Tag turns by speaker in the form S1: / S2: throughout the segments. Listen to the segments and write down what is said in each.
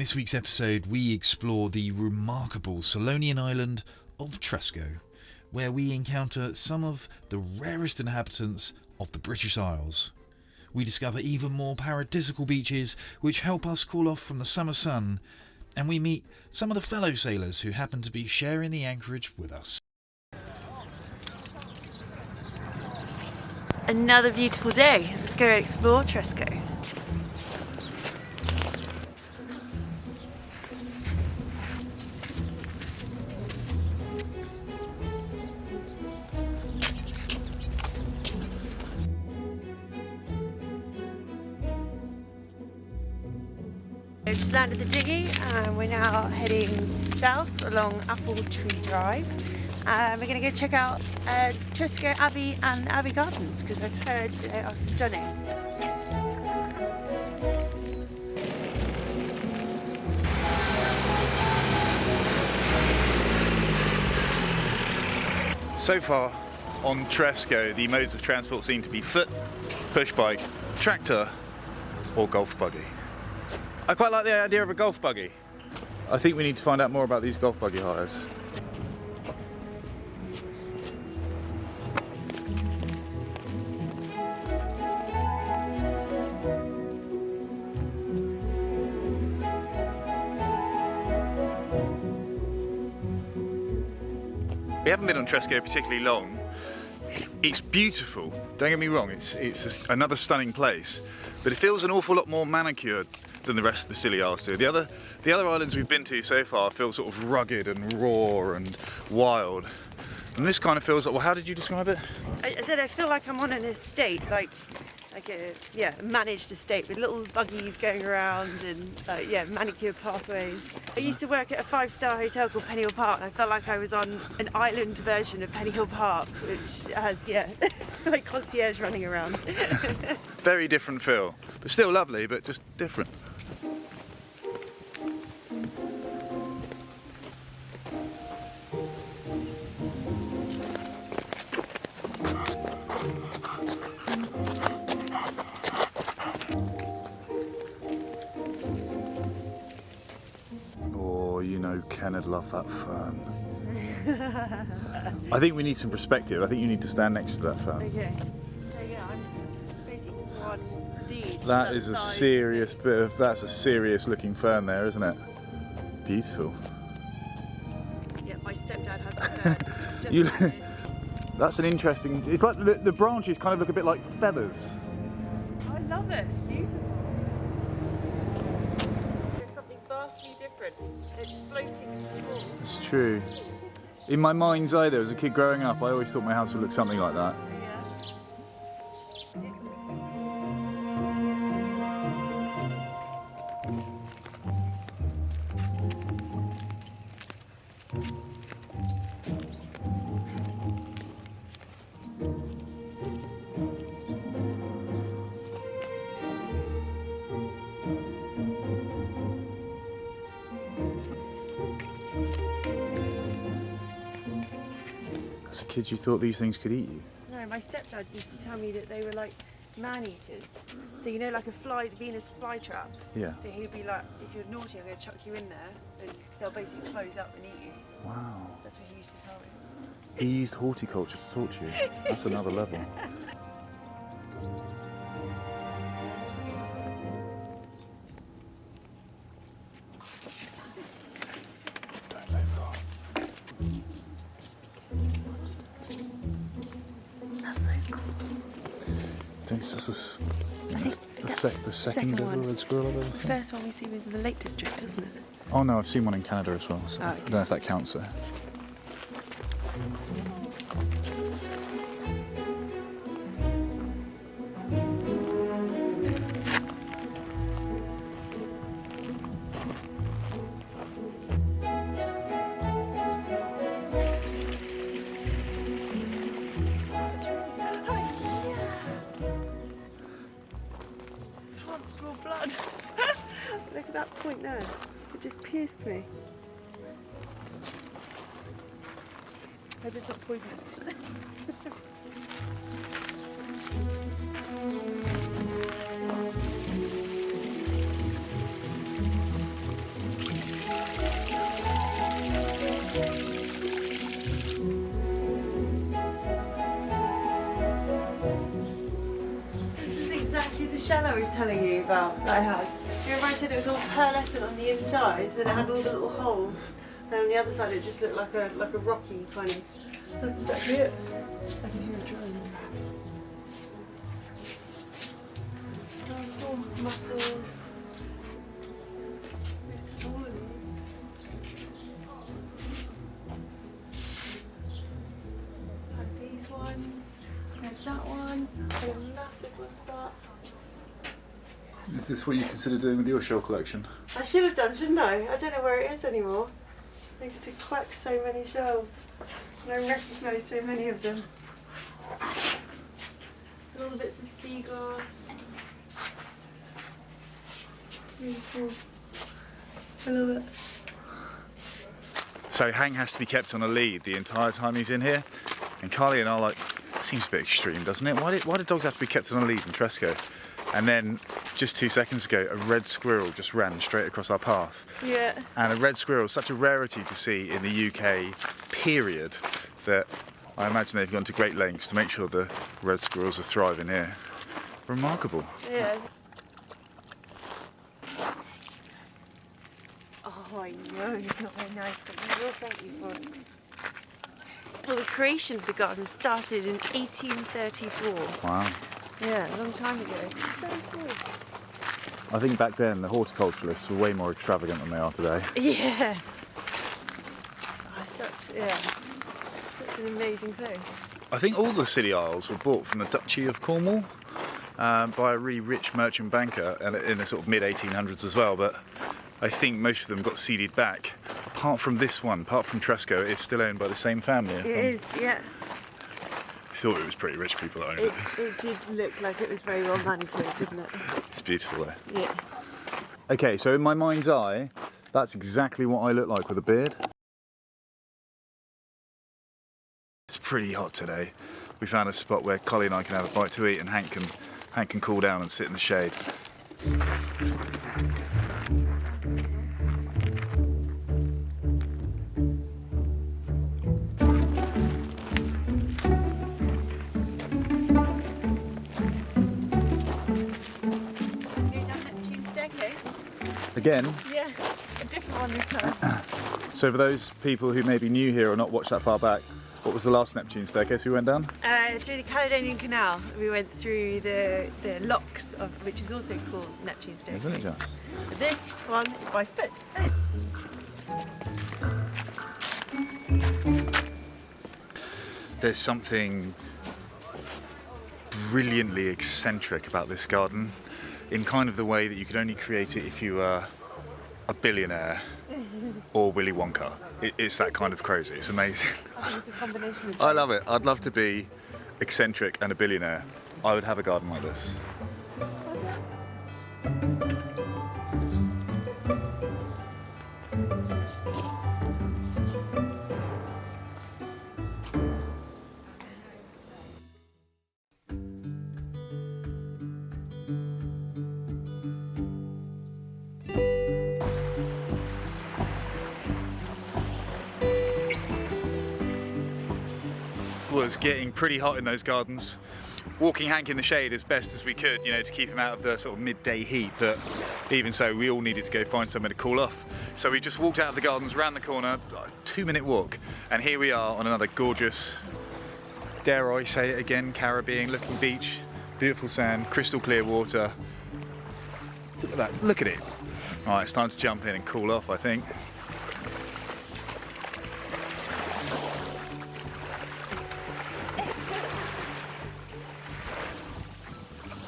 S1: this week's episode, we explore the remarkable Scillian island of Tresco, where we encounter some of the rarest inhabitants of the British Isles. We discover even more paradisical beaches which help us cool off from the summer sun, and we meet some of the fellow sailors who happen to be sharing the anchorage with us.
S2: Another beautiful day. Let's go explore Tresco. We've just landed the dinghy and we're now heading south along Ep14 Drive. We're going to go check out Tresco Abbey and the Abbey Gardens because I've heard they are stunning.
S3: So far on Tresco, the modes of transport seem to be foot, push bike, tractor or golf buggy. I quite like the idea of a golf buggy. I think we need to find out more about these golf buggy hires. We haven't been on Tresco particularly long. It's beautiful, don't get me wrong, it's another stunning place, but it feels an awful lot more manicured than the rest of the Scilly Isles do. The other islands we've been to so far feel sort of rugged and raw and wild. And this kind of feels like, well, how did you describe it?
S2: I said I feel like I'm on an estate, like a managed estate with little buggies going around and manicured pathways. I used to work at a 5-star hotel called Penny Hill Park, and I felt like I was on an island version of Penny Hill Park, which has like concierge running around.
S3: Very different feel, but still lovely, but just different. Ken would love that fern. I think we need some perspective. I think you need to stand next to that fern.
S2: Okay. So yeah, I'm basically one of these.
S3: That is a serious bit of, that's a serious looking fern there, isn't it? Beautiful.
S2: Yeah, my stepdad has a fern. Just like this.
S3: That's an interesting, it's like the branches kind of look a bit like feathers.
S2: I love it, it's beautiful. Vastly different. It's floating and small.
S3: It's true. In my mind's eye, though, as a kid growing up, I always thought my house would look something like that. Kids, you thought these things could eat you?
S2: No, my stepdad used to tell me that they were like man-eaters. So you know, like a Venus flytrap.
S3: Yeah.
S2: So he'd be like, if you're naughty, I'm going to chuck you in there, and they'll basically close up and eat you.
S3: Wow.
S2: That's what he used to tell me.
S3: He used horticulture to talk to you. That's another level. Don't let go.
S2: That's so cool.
S3: I think it's just the second ever red squirrel I've ever seen.
S2: First one we see in the Lake District, isn't it?
S3: Oh no, I've seen one in Canada as well, so I don't know if that counts there.
S2: Draw blood. Look at that point there. It just pierced me. Hope it's not poisonous. shell I was telling you about that I had. Remember I said it was all pearlescent on the inside, then it had all the little holes. Then on the other side it just looked like a rocky kind of. That's exactly it. I can hear it drying. Oh, mussels. All of these. And these ones. And that one. And a massive one for that.
S3: Is this what you consider doing with your shell collection?
S2: I should have done, shouldn't I? I don't know where it is anymore. I used to collect so many shells. And I recognise so many of them. And all the bits of sea glass. Really cool. I love it.
S3: So Hank has to be kept on a lead the entire time he's in here. And Carly and I are like, it seems a bit extreme, doesn't it? Why do dogs have to be kept on a lead in Tresco? And then just 2 seconds ago, a red squirrel just ran straight across our path.
S2: Yeah.
S3: And a red squirrel is such a rarity to see in the UK, period, that I imagine they've gone to great lengths to make sure the red squirrels are thriving here. Remarkable.
S2: Yeah. Oh, I know it's not very nice, but we will thank you for it. Well, the creation of the garden started in 1834.
S3: Wow.
S2: Yeah, a long time ago. So cool.
S3: I think back then the horticulturalists were way more extravagant than they are today.
S2: Yeah. Oh, such an amazing place.
S3: I think all the Scilly Isles were bought from the Duchy of Cornwall by a really rich merchant banker and in the sort of mid-1800s as well, but I think most of them got ceded back. Apart from this one, apart from Tresco, it's still owned by the same family.
S2: It is, yeah.
S3: I thought it was pretty rich people that owned it.
S2: It did look like it was very well manicured, didn't it?
S3: It's beautiful there.
S2: Yeah.
S3: Okay, so in my mind's eye, that's exactly what I look like with a beard. It's pretty hot today. We found a spot where Collie and I can have a bite to eat and Hank can cool down and sit in the shade. Again?
S2: Yeah, a different one this time.
S3: So for those people who may be new here or not watched that far back, what was the last Neptune staircase we went down?
S2: Through the Caledonian Canal. We went through the locks, which is also called Neptune Staircase.
S3: Isn't it just?
S2: But this one is by foot.
S3: There's something brilliantly eccentric about this garden, in kind of the way that you could only create it if you were a billionaire or Willy Wonka. It's that kind of crazy. It's amazing.
S2: I think it's a combination of
S3: I love it. I'd love to be eccentric and a billionaire. I would have a garden like this. Was getting pretty hot in those gardens. Walking Hank in the shade as best as we could, you know, to keep him out of the sort of midday heat, but even so, we all needed to go find somewhere to cool off. So we just walked out of the gardens, round the corner, a 2-minute walk, and here we are on another gorgeous, dare I say it again, Caribbean looking beach, beautiful sand, crystal clear water. Look at that, look at it. All right, it's time to jump in and cool off, I think.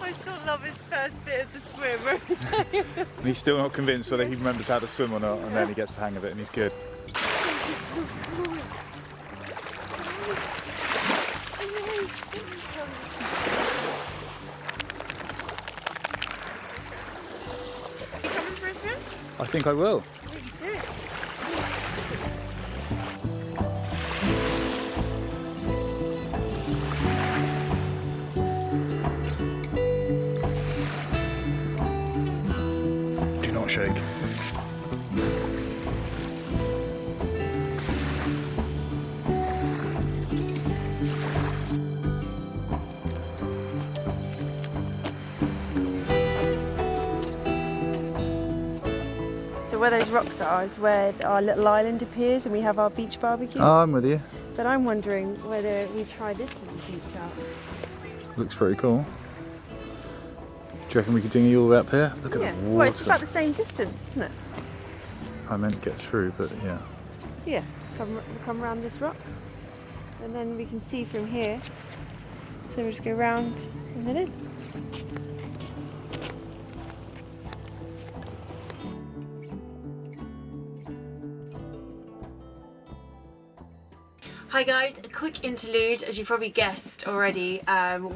S2: I still love his first bit of the swim.
S3: And he's still not convinced whether he remembers how to swim or not, and then he gets the hang of it and he's good.
S2: You coming for a swim?
S3: I think I will. Do not shake.
S2: So where those rocks are is where our little island appears and we have our beach barbecues.
S3: Oh, I'm with you.
S2: But I'm wondering whether we try this little beach out.
S3: Looks pretty cool. Do you reckon we could dinghy all the way up here? Look at the water.
S2: Well, it's about the same distance, isn't it?
S3: I meant to get through, but yeah.
S2: Yeah, just come around this rock. And then we can see from here. So we'll just go round and then in. Hi guys, a quick interlude. As you've probably guessed already,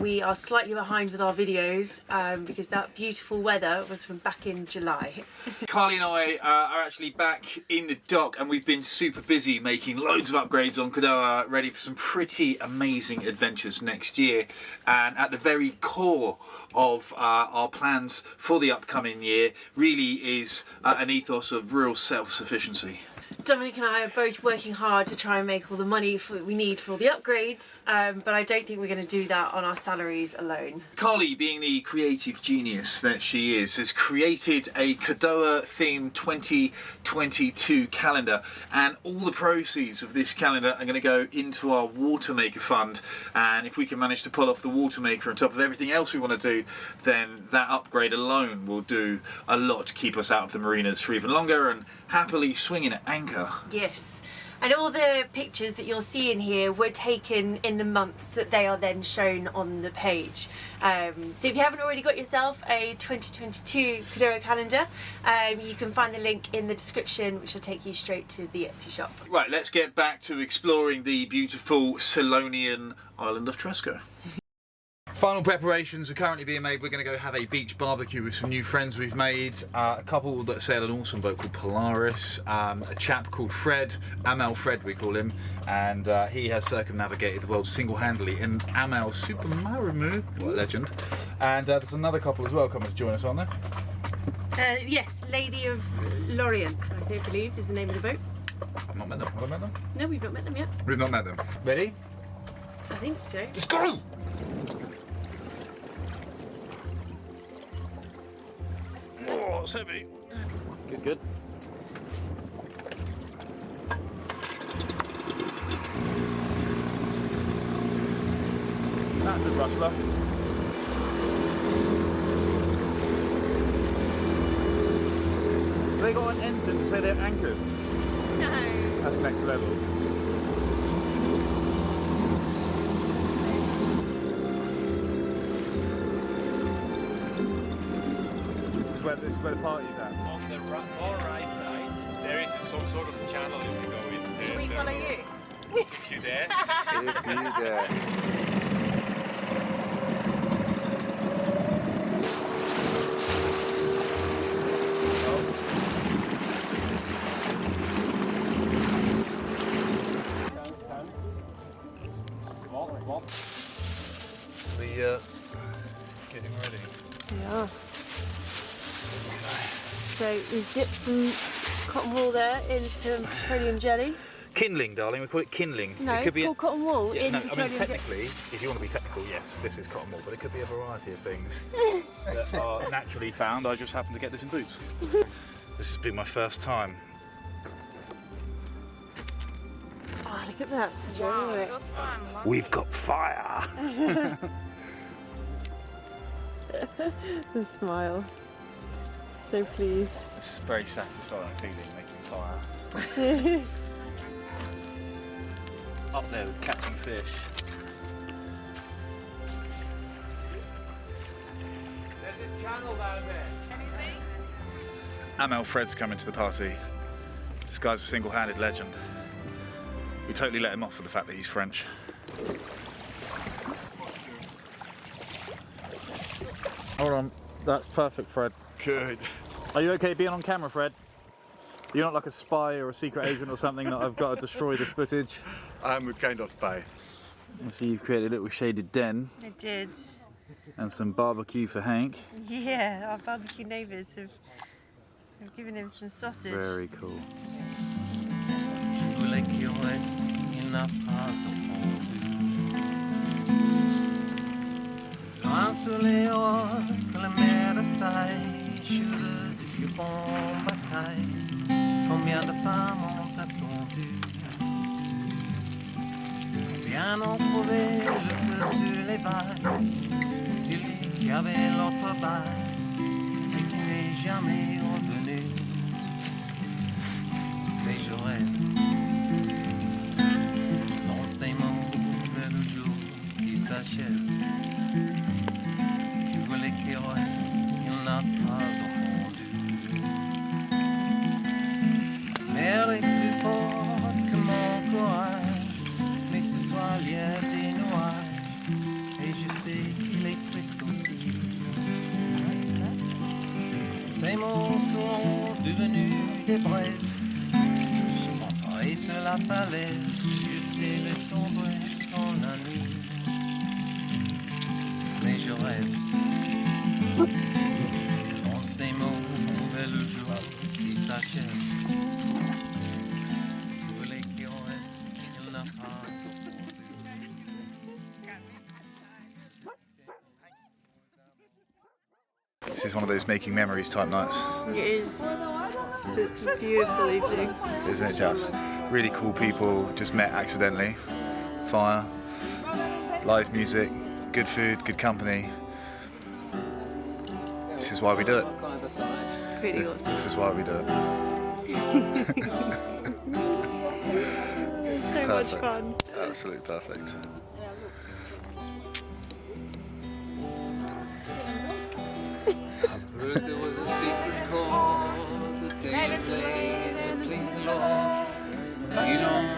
S2: we are slightly behind with our videos because that beautiful weather was from back in July.
S1: Carly and I are actually back in the dock, and we've been super busy making loads of upgrades on Cadoha, ready for some pretty amazing adventures next year. And at the very core of our plans for the upcoming year really is an ethos of real self-sufficiency.
S2: Dominic and I are both working hard to try and make all the money we need for all the upgrades, but I don't think we're going to do that on our salaries alone.
S1: Carly, being the creative genius that she is, has created a Cadoha themed 2022 calendar, and all the proceeds of this calendar are going to go into our Watermaker fund. And if we can manage to pull off the Watermaker on top of everything else we want to do, then that upgrade alone will do a lot to keep us out of the marinas for even longer and happily swinging at anchor.
S2: Yes, and all the pictures that you'll see in here were taken in the months that they are then shown on the page. So if you haven't already got yourself a 2022 Cadoha calendar, you can find the link in the description, which will take you straight to the Etsy shop.
S1: Right, let's get back to exploring the beautiful Scillian island of Tresco. Final preparations are currently being made. We're going to go have a beach barbecue with some new friends we've made. A couple that sail an awesome boat called Polaris, a chap called Fred, Amel Fred we call him, and he has circumnavigated the world single-handedly in Amel's Super Marimu, what a legend. And there's another couple as well coming to join us, aren't there?
S2: Yes, Lady of Lorient, I believe is the name of the boat.
S1: I've not met them. Have I met them?
S2: No, we've not met them yet.
S1: We've not met them. Ready?
S2: I think so.
S1: Let's go! Oh, it's heavy. Good, good. That's a rustler. They got an ensign to say they're anchored.
S2: No.
S1: That's next level. This is where the party's at.
S4: On the far right side, there is some sort of channel you can go in.
S2: Should we follow you?
S4: If you dare.
S3: If you dare.
S1: Getting ready.
S2: Yeah. So we've dipped some cotton wool there in some petroleum jelly.
S1: Kindling, darling. We call it kindling.
S2: No,
S1: it
S2: it's called cotton wool in
S1: no, I
S2: petroleum
S1: mean,
S2: jelly.
S1: technically, if you want to be technical, yes, this is cotton wool, but it could be a variety of things that are naturally found. I just happen to get this in boots. This has been my first time.
S2: Oh, look at that. Wow,
S1: We've got fire.
S2: The smile. So pleased.
S3: It's a very satisfying feeling making fire. Up there with catching fish.
S4: There's a channel down there.
S3: Amel Fred's coming to the party. This guy's a single-handed legend. We totally let him off for the fact that he's French.
S5: Hold on, that's perfect, Fred.
S3: Good.
S5: Are you okay being on camera, Fred? You're not like a spy or a secret agent or something that I've got to destroy this footage?
S6: I'm a kind of spy.
S5: I see you've created a little shaded den
S2: I did.
S5: and some barbecue for Hank.
S2: Yeah, our barbecue neighbours have given him some sausage.
S5: Very cool.
S7: Un soleil que la mer saille, je veux que je bombe bataille. un an trouvé le feu sur les vagues. Celui qui avait l'autre bague, et qui n'est jamais revenu. Mais je rêve, lance tes mots vers le jour qui s'achève. Je voulais qu'il reste, il n'a pas entendu. Mer est plus forte que mon courage, mais ce soir il y a des nuages, et je sais qu'il est triste aussi. Ces mots sont devenus des braises. Je monterai sur la falaise, je t'irai sombrer dans la nuit. Mais je rêve, je lance des mots vers le jour qui s'achève. Je voulais qu'il en reste, il n'a pas.
S3: This is one of those making memories type nights,
S2: It is. It's a beautiful evening.
S3: isn't it just? Really cool people, just met accidentally. Fire, live music, good food, good company. This is why we do it.
S2: It's pretty awesome.
S3: This is why we do it.
S2: So much fun.
S3: Absolutely perfect.
S7: Heard there was a secret chord that they played that pleased the Lord. You don't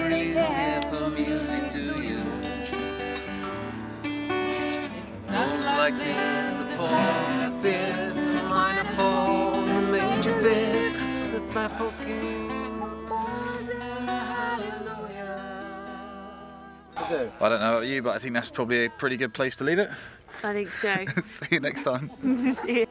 S7: really care for music, do you? Notes like this, the fourth, the fifth, the minor fall, the major fifth, the baffled king. Hallelujah.
S3: I don't know about you, but I think that's probably a pretty good place to leave it.
S2: I think so.
S3: See you next time.
S2: See you.